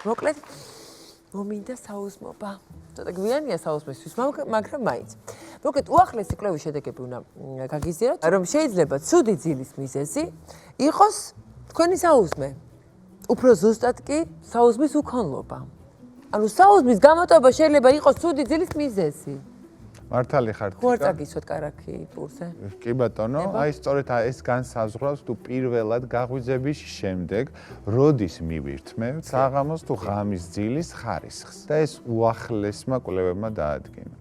მოკლედ მომინდა საუზმობა. ცოტა გვიანია საუზმისთვის, მაგრამ მაინც. მოკლედ უახლესი კვლევის შედეგები უნდა გაგიზიაროთ, რომ შეიძლება ცუდი ძილის მიზეზი იყოს თქვენი საუზმე. უფრო ზუსტად კი საუზმის უქონლობა. ანუ საუზმის გამოტობა შეიძლება იყოს ცუდი ძილის მიზეზი. მართალი ხარ. ხო არ წაგისვათ კარაქი პურზე? კი ბატონო, აი სწორედ ეს განსაზღვრავს თუ პირველად გაღვიძების შემდეგ როდის მივირთმევთ საღამოს თუ ღამის ძილის ხარისხს და ეს უახლესმა კვლევებმა დაადგინა.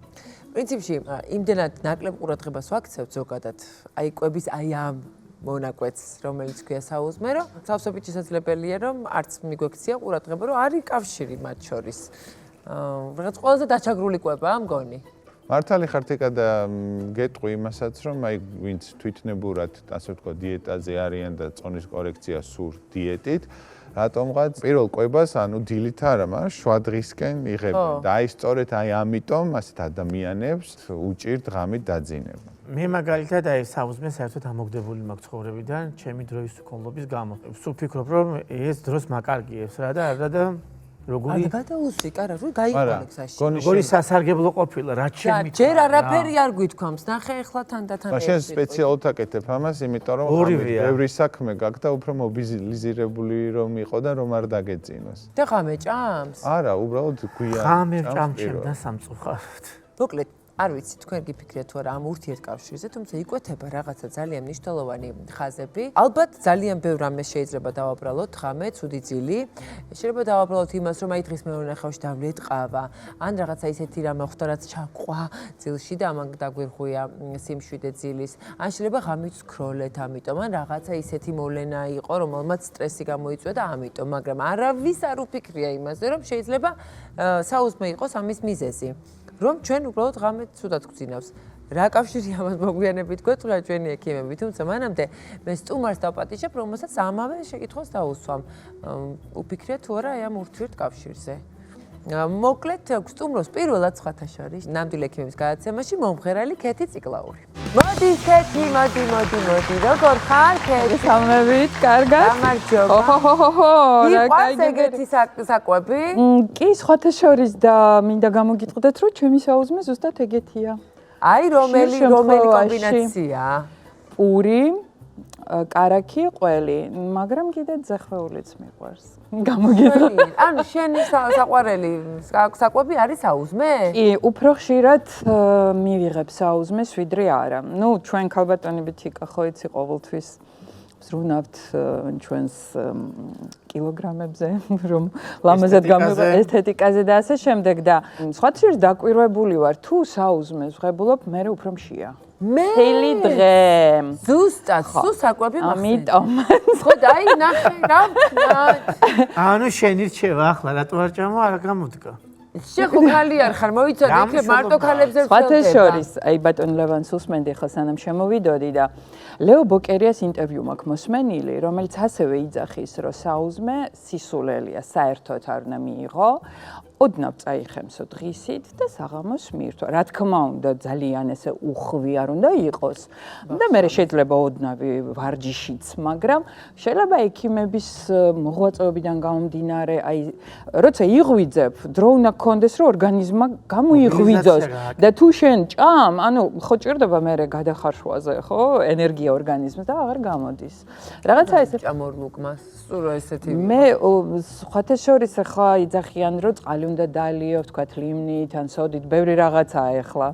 პრინციპში იმდენად ნაკლებ ყურადღებას ვაქცევთ ზოგადად აი კვების აი ამ მონაკვეთს, რომელიც ქვია საუზმე, რომ სავსებით შესაძლებელია რომ არც მიგვექცია ყურადღება, რომ არის კავშირი მათ შორის. რაღაც ყველაზე დაჩაგრული კვებაა მგონი. მართალი ხარ თიკა და გეტყვი იმასაც, რომ აი ვინც თვითნებურად, ასე ვთქვათ, დიეტაზე არიან და წონის კორექცია სურთ დიეტით, რატომღაც პირველ კვებას, ანუ დილით არა, მაგრამ შუა დღისკენ იღებენ და აი სწორედ აი ამიტომ ასეთ ადამიანებს უჭირთ ღამით დაძინება. მე მაგალითად აი საუზმე საერთოდ ამოგდებული მაქვს ცხოვრებიდან, ჩემი დროის უქონლობის გამო. სულ ფიქრობ, რომ ეს დროს მაკარგიებს რა და არა და როგორი გადაუსვი, კარა, რო გაიყვანე გზაში. როგორი სასარგებლო ყოფილა, რაც შემი. ჯერ არაფერი არ გვითქვამს, ნახე ახლა თანდათან. მაშინ სპეციალურად აკეთებ ამას, იმიტომ რომ ბევრი საქმე გაქვს და უფრო მობილიზირებული რომ იყო და რომ არ დაგეწინოს. და ღამე ჭამს? არა, უბრალოდ გვიან. ღამე ჭამს და სამწუხაროდ. მოკლედ არ ვიცი თქვენ გიფიქრეთ თუ არა ამ ურთიერთკავშირზე, თუმცა იკვეთება რაღაცა ძალიან მნიშვნელოვანი ხაზები. ალბათ ძალიან ბევრ რამეს შეიძლება დავაბრალოთ ღამე, ცუდი ძილი. შეიძლება დავაბრალოთ იმას, რომ აი დღის მეორე ნახევარში დავლიეთ ყავა, ან რაღაცა ისეთი რამე ხვდა, რაც ჩაყვა ძილში და ამან დაგვირღვია სიმშვიდე ძილის. ან შეიძლება ღამით ვსქროლეთ, ამიტომ ან რაღაცა ისეთი მოვლენა იყო, რომელმაც სტრესი გამოიწვია და ამიტომ, მაგრამ არავის არ უფიქრია იმაზე, რომ შეიძლება საუზმე იყოს ამის მიზეზი. რომ ჩვენ უბრალოდ ღამე ცუდად გვძინავს. რა კავშირია ამას მოგვიანებით გვეტყვა ჩვენი ექიმები, თუმცა მანამდე მე სტუმარს დავპატიჟებ, რომელსაც ამავე შეკითხვას დაუსვამ. უფიქრეთ თუ არა ამ ურთიერთკავშირზე. მოკლედ სტუმრობს პირველად სხვათა შორის ნამდვილ ექიმების გადაცემაში მომღერალი ქეთი ციკლაური. მოდი ქეთი, მოდი, როგორ ხარ ქეთი? სამებით, კარგად? გამარჯობა. ოჰოჰოჰო, რა კაი ეგეთი საკვები? კი, სხვათა შორის და მინდა გამოგიტყდეთ, რომ ჩემი საუზმე ზუსტად ეგეთია. აი რომელი კომბინაცია? პური, კარაქი, ყველი, მაგრამ კიდე ძეხვეულიც მიყვარს. გამოგიტყდა. ანუ შენი საყვარელი საკვები არის საუზმე? კი, უფრო ხშირად მივიღებ საუზმეს, ვიდრე არა. ნუ ჩვენ ქალბატონები თიკა ხო იცი ყოველთვის ზრუნავთ ჩვენს კილოგრამებზე, რომ ლამაზად გამოვიდა ესთეტიკაზე და ასე შემდეგ და სხვათა შორის დაკვირვებული ვარ, თუ საუზმეს ვღებულობ, მე უფრო მშია. მე მთელი დღე. ზუსტად, სულ საკვები მახსენე. ამიტომ. ხო, დაი ნახე რა. ანუ შენი რჩევა ახლა რატო არ ჭამო, არა გამოდგა. შეხო ქალი არ ხარ, მოიცადე იქ მარტო ქალებზე ვცელდება. სხვათა შორის, აი ბატონ ლევან სუსმენდი ხა სანამ შემოვიდოდი და ლეო ბოკერიას ინტერვიუ მაქვს მოსმენილი, რომელიც ასევე იძახის, რომ საუზმე სისულელია, საერთოდ არ უნდა მიიღო. ოდნავ წაიხემსო დღისით და საღამოს მიირთვა. რა თქმა უნდა, ძალიან ესე უხვი არ უნდა იყოს. და მე შეიძლება ოდნავი ვარჯიშიც, მაგრამ შეიძლება ექიმების მოღვაწეობიდან გამომდინარე, აი, როცა იღვიძებ, დრო უნდა გქონდეს, რომ ორგანიზმმა გამოიღვიძოს და თუ შენ ჭამ, ანუ ხო ჭირდება მე გადახარშვაზე, ხო, ენერგია ორგანიზმს და აღარ გამოდის. რაღაცა ესე ჭამორლუკმას, სულ ესეთი. მე სხვათა შორის ხა იძახიან, რომ წყალი უნდა დალიო, ვთქვათ, ლიმნით ან სოდით, ბევრი რაღაცაა ახლა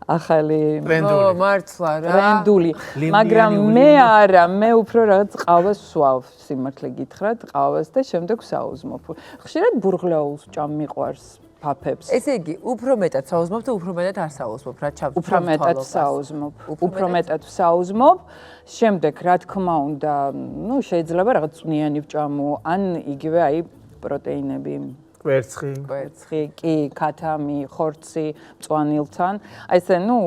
ახალი ო, მართლა რა. ტრენდული, მაგრამ მე არა, მე უფრო რაღაც ყავას ვსვავ, სიმართლე გითხრათ, ყავას და შემდეგ ვსაუზმობ. ხშირად ბურღლაულს ჭამ მიყვარს. ფაფებს. ესე იგი, უფრო მეტად საუზმობ და უფრო მეტად არ საუზმობ, რა ჩავთვალო. უფრო მეტად საუზმობ. უფრო მეტად საუზმობ. შემდეგ, რა თქმა უნდა, ნუ შეიძლება რაღაც წვნიანი ვჭამო, ან იგივე აი პროტეინები. კვერცხი, კი, ქათამი, ხორცი, მწვანილთან. აი ესე, ნუ,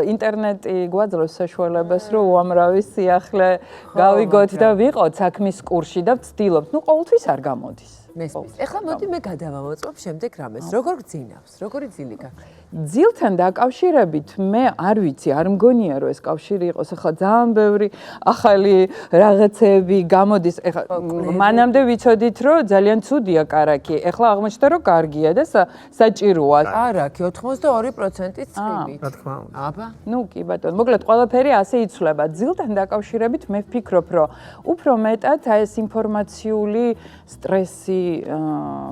ინტერნეტი გვაძლევს საშუალებას, რომ უამრავი სიახლე გავიგოთ და ვიყოთ საქმის კურსში და ვცდილობთ. ნუ ყოველთვის არ გამოდის. მესმის. ეხლა მოდი მე გადავამოწმებ შემდეგ რამეს. როგორ გძინავს? როგორი ძილი გაქვს? ძილთან დაკავშირებით მე არ ვიცი, არ მგონია რომ ეს კავშირი იყოს. ახლა ძალიან ბევრი ახალი რაღაცები გამოდის. ახლა მანამდე ვიცოდით რომ ძალიან ცუდია კარაქი. ახლა აღმოჩნდა რომ კარგია და საჭიროა. კარაქი 82%-ით წვიმით. რა თქმა უნდა. აბა. ნუ კი ბატონო, მოკლედ ყველაფერი ასე იცვლება. ძილთან დაკავშირებით მე ვფიქრობ, რომ უფრო მეტად ეს ინფორმაციული სტრესი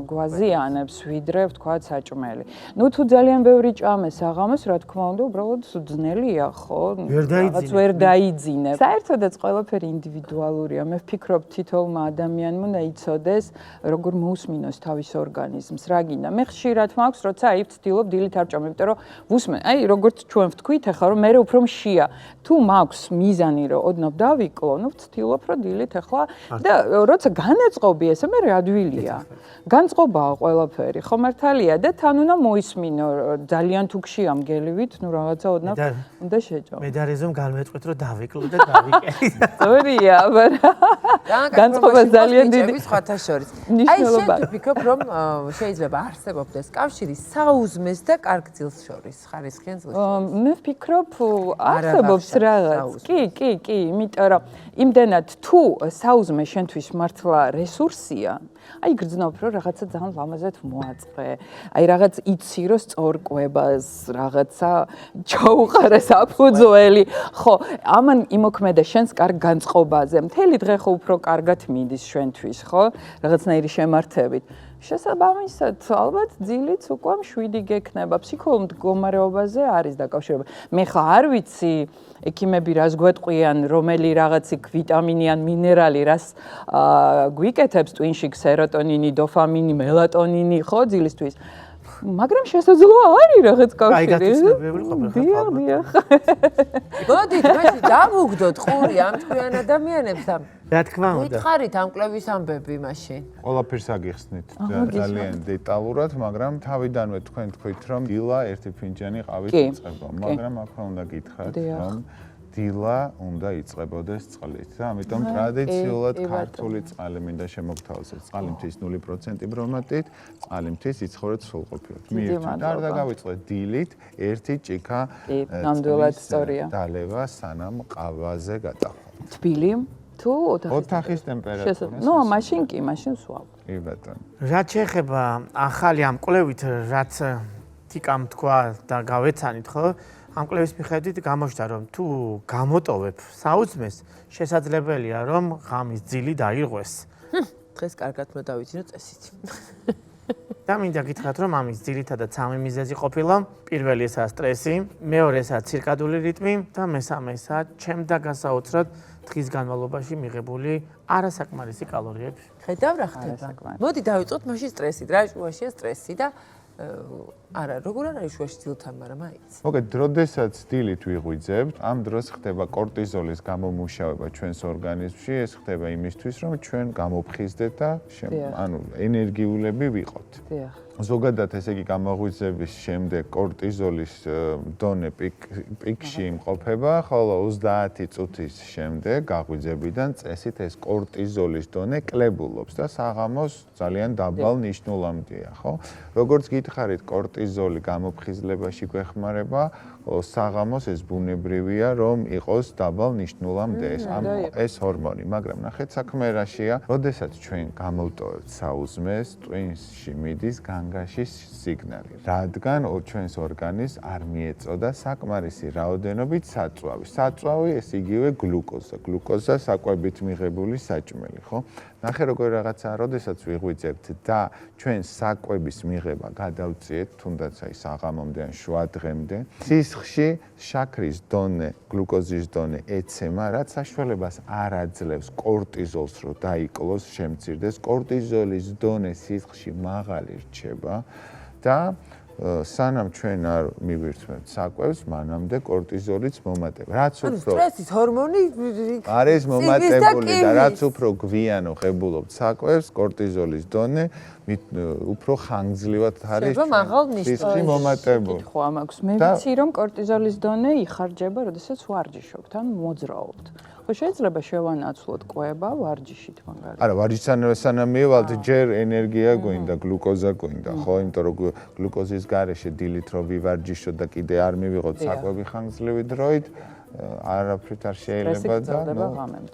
გვაზიანებს, ვიდრე ვთქვათ საჭმელი. ნუ თუ ძალიან ბევრი ჭამე საღამოს, რა თქმა უნდა, უბრალოდ ძნელია, ხო? რაღაც ვერ დაიძინებ. საერთოდაც ყველაფერი ინდივიდუალურია. მე ვფიქრობ, თითოეულმა ადამიანმა უნდა იცოდეს, როგორ მოусმინოს თავის ორგანიზმს, რა გინდა. მე ხშირად მაქვს, როცა აი ვცდილობ დილით არ ჭამ, იმიტომ რომ ვუსმენ, აი როგორც ჩვენ ვთქვით, ახლა რომ მე უფრო მშია. თუ მაქვს მიზანი, რომ ოდნავ დავიკლო, ნუ ვცდილობ, რომ დილით ახლა და როცა განაწყობი ესე მე ადვილია. განწყობაა ყველაფერი, ხო მართალია და თან უნდა მოისმინო, ძალიან თუ გშია მგელივით, ნუ რაღაცა ოდნავ უნდა შეჭო. მე და რეზომ განმეწყვეთ, რომ დავიკლო და დავიკეთე. სწორია, მაგრამ განწყობა ძალიან დიდი სხვათა შორის. აი შენ თუ ვფიქრობ, რომ შეიძლება არსებობდეს კავშირი საუზმეს და კარგ ძილს შორის, ხარისხიან ძილს შორის. მე ვფიქრობ, არსებობს რაღაც. კი, იმიტომ რომ იმდენად თუ საუზმე შენთვის მართლა რესურსია, აი გრძნობ რომ რაღაცა ძალიან ლამაზად მოაწყე. აი რაღაც იცი რომ სწორკვებას, რაღაცა ჩაუყარე საფუძველი. ხო, ამან იმოქმედა შენს კარგ განწყობაზე. მთელი დღე ხო უფრო კარგად მიდის შენთვის, ხო? რაღაცნაირი შემართებით. შესაბამისად, ალბათ ძილიც უკვე მშვიდი გექნება. ფსიქოლოგ მდგომარეობაზე არის დაკავშირებული. მე ხა არ ვიცი ექიმები რას გვეტყვიან, რომელი რაღაცი ვიტამინი ან მინერალი რას გვიკეთებს ტვინში, სეროტონინი, დოფამინი, მელატონინი, ხო, ძილისთვის. მაგრამ შესაძლოა არის რაღაც კავშირი. აი გაცნობებული ყოფილიყო. დიახ. მოდით, მაშინ დავუგდოთ ყური ამ თქვენ ადამიანებს და რა თქმა უნდა. ვითხარით ამ კვლევის ამბები მაშინ. ყველაფერს აგიხსნით ძალიან დეტალურად, მაგრამ თავიდანვე თქვენ თქვით, რომ დილა ერთი ფინჯანი ყავით იწყება, მაგრამ ახლა უნდა გითხრათ, რომ დილა უნდა იწყებოდეს წყლით და ამიტომ ტრადიციულად ქართული წყალი მინდა შემოგთავაზოთ. წყალი მთის 0% ბრომატით, წყალი მთის იცხოვრეთ სრულყოფილად. მიირთმევთ და არ დაგავიწყდეთ დილით ერთი ჭიქა ნამდვილად სწორია. დალევა სანამ ყავაზე გადახვდეთ. თბილი თუ ოთახის ტემპერატურა. ნუ მაშინ კი, მაშინ სვავ. კი ბატონო. რაც შეეხება ახალი ამ კვლევით, რაც თიკამ თქვა და გავეცანით, ხო? ამ კვლევის მიხედვით გამოჩნდა, რომ თუ გამოტოვებ საუზმეს, შესაძლებელია, რომ ღამის ძილი დაირღვეს. დღეს კარგად უნდა დავიცინო წესით. და მინდა გითხრათ, რომ ამის ძირითადად სამი მიზეზი ყოფილა. პირველი ესაა სტრესი, მეორე ესაა ცირკადული რიტმი და მესამე ესაა ჩემდა გასაოცრად დღის განმავლობაში მიღებული არასაკმარისი კალორიები. ხედავ რა ხდება. მოდი დავიწყოთ მაშინ სტრესით. რა შუაშია სტრესი და არა, როგორ არის შუაში ძილთან, მაგრამ აიც. მოგეთ, როდესაც დილით ვიღვიძებთ, ამ დროს ხდება კორტიზოლის გამომუშავება ჩვენს ორგანიზმში, ეს ხდება იმისთვის, რომ ჩვენ გამოფხიზდეთ და ანუ ენერგიულები ვიყოთ. დიახ. ზოგადად ესე იგი გამოღვიძების შემდეგ კორტიზოლის დონე პიკში იმყოფება, ხოლო 30 წუთის შემდეგ გაღვიძებიდან წესით ეს კორტიზოლის დონე კლებულობს და საღამოს ძალიან დაბალ ნიშნულამდეა, ხო? როგორც გითხარით, კორტიზოლი გამოფხიზლებაში გვეხმარება, საღამოს ეს ბუნებრივია, რომ იყოს დაბალ ნიშნულამდე ეს ჰორმონი, მაგრამ ნახეთ საქმე რაშია, როდესაც ჩვენ გამოვტოვებთ საუზმეს, ტვინში მიდის განგაშის სიგნალი, რადგან ჩვენს ორგანიზმს არ მიეწოდა საკმარისი რაოდენობით საწვავი. საწვავი ეს იგივე გლუკოზა. გლუკოზა საკვებით მიღებული საჭმელი, ხო? ნახე როგორ რაღაცაა, როდესაც ვიღვიძებთ და ჩვენ საკვების მიღება გადავწიეთ, თუნდაც აი საღამომდე ან შუა დღემდე, სისხლში შაქრის დონე, გლუკოზის დონე ეცემა, რაც საშუალებას არ აძლევს კორტიზოლს, რომ დაიკლოს, შემცირდეს. კორტიზოლის დონე სისხლში მაღალი რჩება და სანამ ჩვენ არ მივირთმევთ საკვებს, მანამდე კორტიზოლიც მომატება. რაც უფრო სტრესის ჰორმონი არის მომატებული და რაც უფრო გვიან ღებულობთ საკვებს, კორტიზოლის დონე უფრო ხანგრძლივად არის სისხლში მომატებული. ხო, ამაქვს. მე ვიცი, რომ კორტიზოლის დონე იხარჯება, როდესაც ვარჯიშობთ, ან მოძრაობთ. ხო შეიძლება შევანაცვლოთ კვება ვარჯიშით მაგალითად. არა, ვარჯიშთან მივალთ ჯერ ენერგია გვინდა, გლუკოზა გვინდა, ხო, იმიტომ რომ გლუკოზის გარეშე დილით რო ვივარჯიშოთ და კიდე არ მივიღოთ საკვები ხანგრძლივი დროით, არაფრით არ შეიძლება და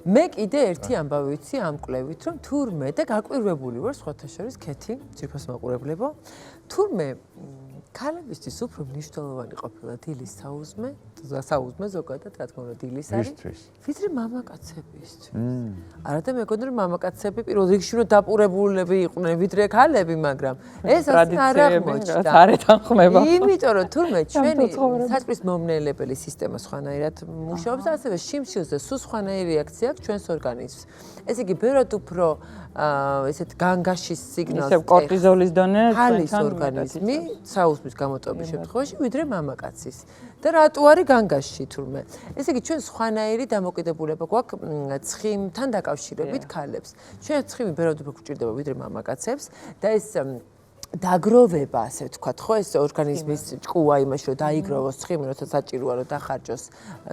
მე კიდე ერთი ამბავი ვიცი ამ კვლევით, რომ თურმე და გაკვირვებული ვარ სხვათა შორის ქეთი, ძირფას მაყურებლებო, თურმე ქალებისთვის უფრო მნიშვნელოვანი ყოფილა დილის საუზმე ზოგადად, რა თქმა უნდა, დილის არის, ვიდრე მამაკაცებისთვის. არადა მეგონა რომ მამაკაცები პირველ რიგში რომ დაპურებულები იყვნენ ვიდრე ქალები, მაგრამ ეს ასე არ აღმოჩნდა. არ ეთანხმება. იმიტომ რომ თურმე ჩვენი საწყის მომნელებელი სისტემა სხვანაირად მუშაობს, ასევე შიმშილზე სულ სხვანაირი რეაქცია აქვს ჩვენს ორგანიზმს. ესე იგი, ბევრად უფრო ესეთ განგაშის სიგნალს ისევ კორტიზოლის დონე ქალის ორგანიზმი საუზმის გამოტობის შემთხვევაში ვიდრე მამაკაცის. და რატო არის განგაში თურმე? ესე იგი, ჩვენ სხვანაირი დამოკიდებულება გვაქვს ცხიმთან დაკავშირებით ქალებს. ჩვენ ცხიმი ბევრად უფრო გვჭირდება ვიდრე მამაკაცებს და ეს დაგროვება, ასე ვთქვათ, ხო, ეს ორგანიზმის ჭკუა იმაში, რომ დაიგროვოს ცხიმი, როცა საჭიროა, რომ დახარჯოს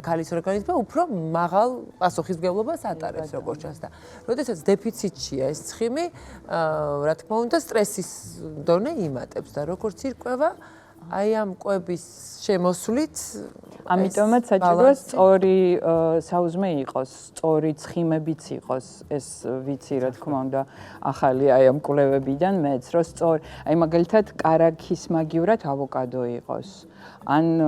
ქალის ორგანიზმი, უფრო მაღალ პასუხისმგებლობას ატარებს, როგორც ჩანს და როდესაც დეფიციტშია ეს ცხიმი, რა თქმა უნდა, სტრესის დონე იმატებს და როგორც ირკვევა, აი ამ კვების შემოსვლით ამიტომაც საჭიროა სწორი საუზმე იყოს, სწორი ცხიმებიც იყოს, ეს ვიცი რა თქმა უნდა ახალი აი ამ კვლევებიდან მეც რომ სწორი, აი მაგალითად კარაქის მაგივრად ავოკადო იყოს. ან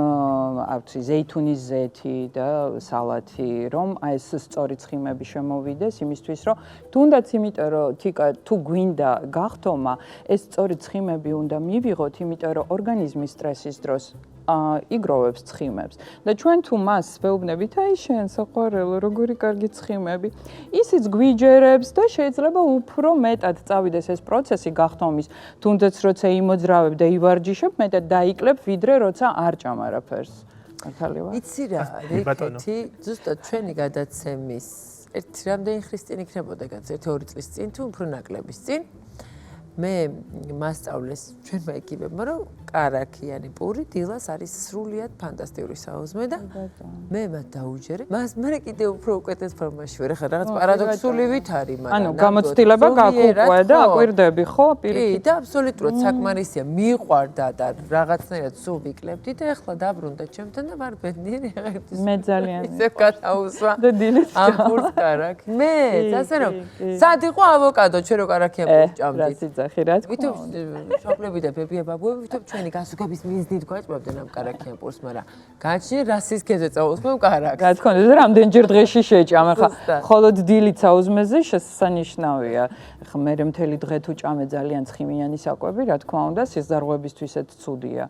ავთვი ზეითუნის ზეთი და სალათი, რომ აი ეს სწორი ცხიმები შემოვიდეს იმისთვის, რომ თუნდაც იმიტომ რომ თიკა თუ გვინდა გახტომა, ეს სწორი ცხიმები უნდა მივიღოთ, იმიტომ რომ ორგანიზმი სტრესის დროს იგროვებს ცხიმებს და ჩვენ თუ მას ვეუბნებით, აი შენ საყვარელო, როგორი კარგი ცხიმები, ისიც გვიჯერებს და შეიძლება უფრო მეტად წავიდეს ეს პროცესი გახტომის, თუნდაც როცა იმოძრავებ და ივარჯიშებ, მეტად დაიკლებ, ვიდრე როცა არ ჭამ არაფერს. მართალი ვარ? იცი რა, რეკეთი, ზუსტად ჩვენი გადაცემის ერთი რამდენი ხრის წინ იქნებოდა, ერთი 2 წლის წინ თუ უფრო ნაკლების წინ. მე მასწავლეს ჩვენმა ეკიპებმა, რომ კარაქიანი პური დილას არის სრულიად ფანტასტიკური საუზმე და მე მათ დაუჯერე. მე კიდე უფრო უკეთეს ფორმაში ვარ, ხა რაღაც პარადოქსული ვით არის, მაგრამ ანუ გამოცდილება გაგუყვე და აკვირდები, ხო, პირიქით. კი, და აბსოლუტურად საკმარისია, მიყვარდა და რაღაცნაირად სულ ვიკლებდი და ეხლა დაბრუნდა ჩემთან და ვარ ბედნიერი ღერდის. მე ძალიან ისევ გადაუსვა და დილით ამ პურს კარაქი. მე, ასე რომ, სად იყო ავოკადო, ჩვენ რო კარაქიან პურს ჭამდით. ხი რა თქმა ვითომ შობლები და ბებია ბაბუები ვითომ ჩვენი გასუგების მიზნით გვაჭმევდნენ ამ კარაქიან პურს, მაგრამ გააჩნია რასის ქეზე წაუსმევ კარაქს. რა თქმა უნდა, რამდენჯერ დღეში შეჭამ, ახლა მხოლოდ დილით საუზმეზე შესანიშნავია. ახლა მე მთელი დღე თუ ჭამე ძალიან ცხიმიანი საკვები, რა თქმა უნდა, სიზარღვებისთვისაც ცუდია.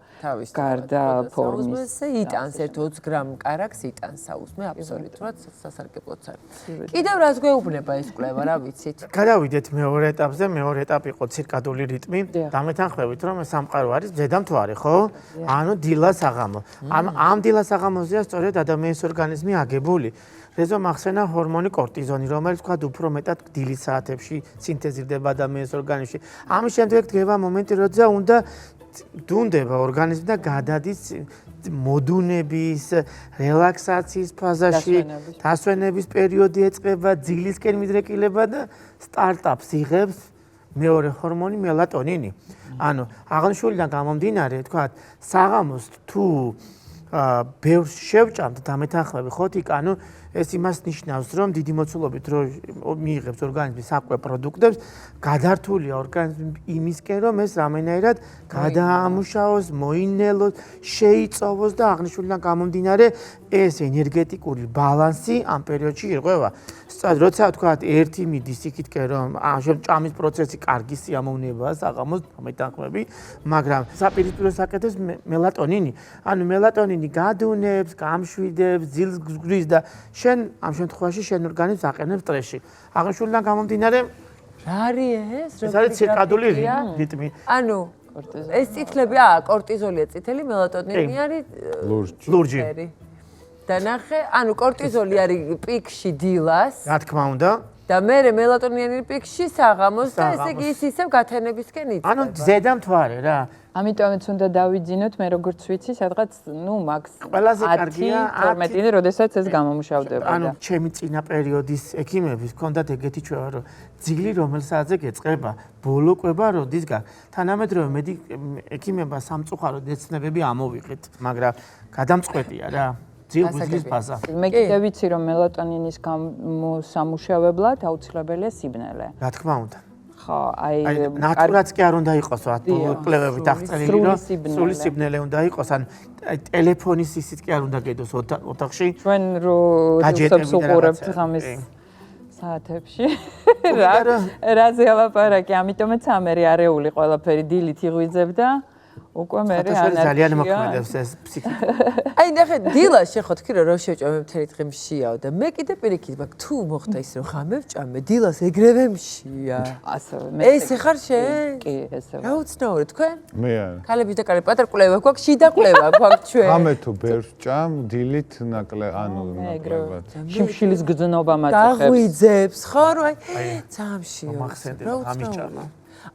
გარდა ფორმის. იტანს 1-20 გრამ კარაქს იტანს საუზმე, აბსოლუტურად სასარგებლოც არის. კიდევ რას გვეუბნება ეს კვლევა, რა ვიცით? გადავიდეთ მეორე ეტაპზე, მეორე ეტაპი იყო ცირკადული რიტმი. დამეთანხმებით, რომ სამყარო არის ზედამთვარე, ხო? ანუ დილა-საღამო. ამ დილა-საღამოზეა სწორედ ადამიანის ორგანიზმი აგებული. რეზო მახსენა ჰორმონი კორტიზონი, რომელიც თქვა უფრო მეტად დილის საათებში სინთეზირდება ადამიანის ორგანიზმში. ამის შემდეგ დგება მომენტი, როცა უნდა დუნდება ორგანიზმი და გადადის მოდუნების, რელაქსაციის ფაზაში, დასვენების პერიოდი ეწყება, ძილისკენ მიდრეკილება და სტარტაპს იღებს მეორე ჰორმონი მელატონინი. ანუ აღნიშნულიდან გამომდინარე, თქვათ, საღამოს თუ ბევრს შევჭამთ დამეთანხმები, ხო, ანუ ეს იმას ნიშნავს, რომ დიდი მოცულობით რო მიიღებს ორგანიზმი საკვე პროდუქტებს, გადართულია ორგანიზმი იმისკენ, რომ ეს რამენერად გადაამუშავოს, მოინელოს, შეიწოვოს და აღნიშნულიდან გამომდინარე ეს ენერგეტიკური ბალანსი ამ პერიოდში ირღვევა. სწორედ როცა თქვათ ერთი მიდის იქითკენ, რომ ჭამის პროცესი კარგი სიამოვნებაა საღამოს დამეთანხმები, მაგრამ საპირისპირო საკეთებს მელატონინი. ანუ მელატონინი გადუნებს, გამშვიდებს, ძილს გზგრის და შენ ამ შემთხვევაში შენ ორგანიზმს აყენებს სტრესში. აღნიშნულიდან გამომდინარე, რა არის ეს? ეს არის ცირკადული რიტმი. ანუ ეს წითლები, კორტიზოლია წითელი, მელატონინი არის ლურჯი. და ნახე, ანუ კორტიზოლი არის პიკში დილას. რა თქმა უნდა. და მე მელატონინიანი პიკში საღამოს და ესე იგი ის ისევ გათენებისკენ იწყება. ანუ ზედა მთვარე რა. ამიტომაც უნდა დავიძინოთ მე როგორც ვიცი, სადღაც მაქს ყველაზე კარგია 12-ე, როდესაც ეს გამომუშავდება. ანუ ჩემი წინა პერიოდის ექიმების ჰქონდათ ეგეთი ჩვევა, რომ ძილი რომელსაც ეწყება, ბოლო კვება როდის გა. თანამედროვე ექიმება სამწუხაროდ ეცნებები ამოვიღეთ, მაგრამ გადამწყვეტია რა. ძილ-ბუძლის ბაზა. მე კიდე ვიცი რომ მელატონინის გამოსამუშავებლად აუცილებელია სიბნელე. რა თქმა უნდა. ხო, აი ნატურაც კი არ უნდა იყოს, კვლევებით აღწერილი, რომ სრული სიბნელე უნდა იყოს, ან ტელეფონის ისიც კი არ უნდა გედოს ოთახში. ჩვენ რო ჯილსებს უყურებთ ღამის საათებში. რაზე ალაპარაკი, ამიტომაც ამერი არეული ყველაფერი დილით იღვიძებ და უკვე მე ძალიან მოქმედებს ეს ფსიქიკა. აი ნახე დილა შეხოთქი რომ შევჭამე მთელი დღე მშია და მე კიდე პირიქით მაგ თუ მოხდა ის რომ ხამე ვჭამე დილას ეგრევე მშია. ასევე ეს ეხარ შენ? კი, ესევა. რა უცნაური თქვენ? მე არ. ქალების და კალები პატარ კვლევა გვაქვს, შიდა კვლევა გვაქვს ჩვენ. ხამე თუ ბევრ ჭამ, დილით ანუ ნაკლებად. შიმშილის გზნობა მაწუხებს. გაღვიძებს, ხო რომ აი ძამშია. მახსენდება რა ამის უცნაური. ჭამა.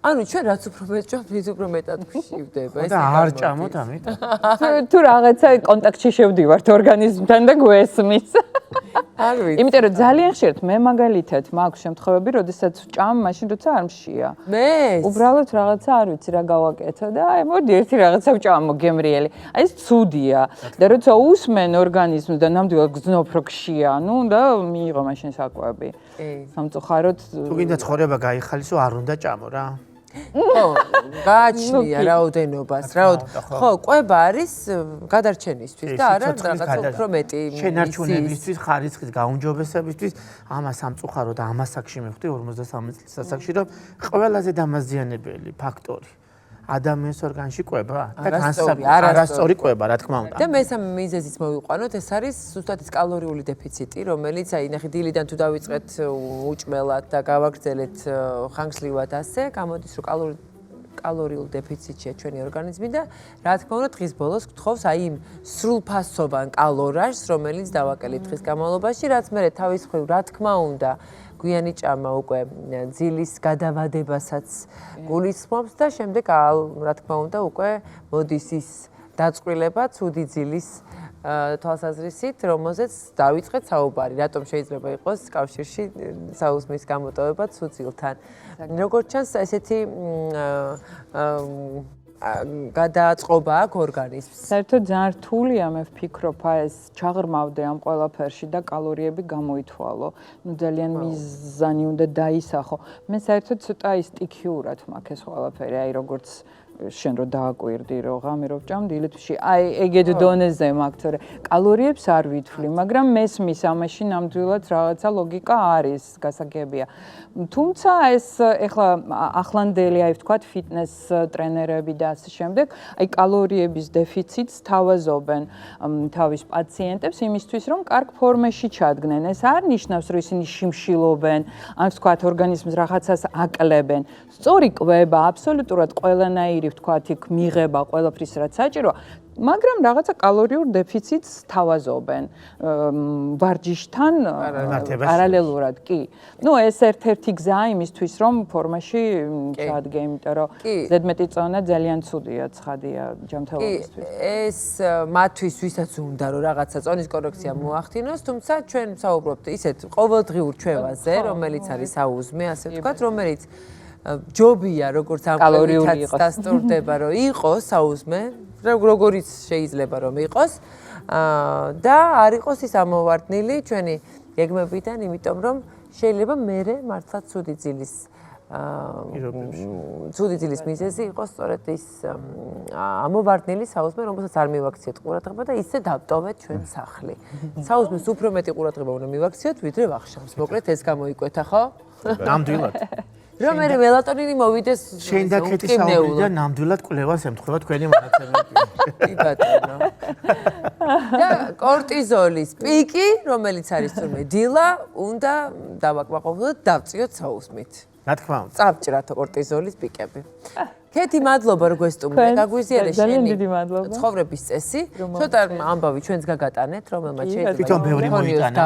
ანუ ჩვენ რაც უფრო მეტ ის უფრო მეტად გვშივდება ეს. და არ ჭამოთ ამიტომ. თუ რაღაცა კონტაქტში შევდივართ ორგანიზმთან და გვესმის. არ ვიცი. იმიტომ რომ ძალიან ხშირად მე მაგალითად მაქვს შემთხვევები, როდესაც ვჭამ, მაშინ როცა არ მშია. მე უბრალოდ რაღაცა არ ვიცი რა გავაკეთო და აი მოდი ერთი რაღაცა ვჭამო გემრიელი. აი ეს ცუდია. და როცა უსმენ ორგანიზმს და ნამდვილად გძნობ რო გშია, ნუ და მიიღო მაშინ საკვები. სამწუხაროდ თუ გინდა ცხოვრება გაიხალისო, არ უნდა ჭამო რა. ხო, გააჩნია რაოდენობას, ხო, კვება არის გადარჩენისთვის და არა რაღაცა უფრო მეტი შენარჩუნებლისთვის, ხარისხის გაუმჯობესებისთვის, ამას სამწუხაროდ ამას აქში მივხვდი 53 წლის ასაკში, რომ ყველაზე დამაზიანებელი ფაქტორი ადამიანის ორგანიზმში კვება და არასწორი კვება, რა თქმა უნდა. და მესამე მიზეზიც მოვიყვანოთ, ეს არის ზუსტად ის კალორიული დეფიციტი, რომელიც აი ნახე დილიდან თუ დავიწყეთ უჭმელად და გავაგრძელეთ ხანგრძლივად ასე, გამოდის რომ კალორიულ დეფიციტია ჩვენი ორგანიზმი და რა თქმა უნდა დღის ბოლოს გთხოვს აი იმ სრულფასოვან კალორიას, რომელიც დავაკელით დღის განმავლობაში, რაც მე თავის მხრივ რა თქმა უნდა გვიანი ჭამა უკვე ძილის გადავადებასაც გულისხმობს და შემდეგ რა თქმა უნდა უკვე მოდის ის დაწყვილება ცუდი ძილის თვალსაზრისით, რომელზეც დავიწყეთ საუბარი, რატომ შეიძლება იყოს კავშირში საუზმის გამოტოვება ცუდ ძილთან. როგორც ჩანს, ესეთი გადაწყობა აქვს ორგანიზმს. საერთოდ ძალიან რთულია მე ვფიქრობ, ეს ჩაღრმავდე ამ ყველაფერში და კალორიები გამოითვალო. ნუ ძალიან მიზანი უნდა დაისახო. მე საერთოდ ცოტა სტიქიურად მაქვს ეს ყველაფერი, აი როგორც შენ რო დააკვირდი რო ღამე რო ვჭამ დილითში აი ეგეთ დონეზე მაქვს თორე კალორიებს არ ვითვლი მაგრამ მესმის ამაში ნამდვილად რაღაცა ლოგიკა არის გასაგებია თუმცა ეს ეხლა ახლანდელი აი ვთქვათ ფიტნეს ტრენერები და ასე შემდეგ აი კალორიების დეფიციტს თავაზობენ თავის პაციენტებს იმისთვის რომ კარგ ფორმაში ჩადგნენ ეს არ ნიშნავს რომ ისინი შიმშილობენ ან ვთქვათ ორგანიზმს რაღაცას აკლებენ სწორი კვება აბსოლუტურად ყველანაირი ვთქვათ იქ მიღება ყველაფრის რაც საჭიროა მაგრამ რაღაცა კალორიურ დეფიციტს თავაზობენ ვარჯიშთან პარალელურად კი ნუ ეს ერთ-ერთი გზაა იმისთვის რომ ფორმაში ჩადგე იმიტომ რომ ზედმეტი წონა ძალიან ცუდია ცხადია ჯანმრთელობისთვის ეს მათთვის ვისაც უნდა რომ რაღაცა წონის კორექცია მოახდინოს თუმცა ჩვენ საუბრობთ ისეთ ყოველდღიურ ჩვევაზე რომელიც არის საუზმე ასე ვთქვათ რომელიც ჯობია როგორც ამ კალორიულიც დასტურდება რომ იყოს საუზმე როგორიც შეიძლება რომ იყოს და არ იყოს ის ამოვარდნილი ჩვენი გეგმებიდან იმიტომ რომ შეიძლება მერე მართლაც ცუდი ძილის მიზეზი იყოს სწორედ ის ამოვარდნილი საუზმე რომელსაც არ მივაქციოთ ყურადღება და ისე დავტოვეთ ჩვენ სახლი საუზმეს უფრო მეტი ყურადღება უნდა მივაქციოთ ვიდრე ვახშამს მოკლედ ეს გამოიკვეთა ხო ნამდვილად რომ მე მელატონინი მოვიდეს შენ და კეთი საუბრობთ და ნამდვილად კვლევას ემთხვევა თქვენი მონაცემები. კი ბატონო. და კორტიზოლის პიკი, რომელიც არის თურმე დილა, უნდა დავაკმაყოფილოთ დავწიოთ საუზმით. რა თქმა უნდა. წავჭრათ კორტიზოლის პიკები. კეთი მადლობა რომ გვესტუმრე, გაგვიზიარე შენი ცხოვრების წესი. ცოტა ამბავი ჩვენს გაგატანეთ, რომელმაც შეიძლება თვითონ ბევრი მოიტანა.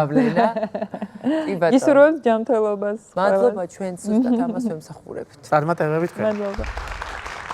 კი ბატონო. ისურვებთ ჯანმრთელობას. მადლობა ჩვენ ზუსტად ამას ვემსახურებთ. წარმატებებით. მადლობა.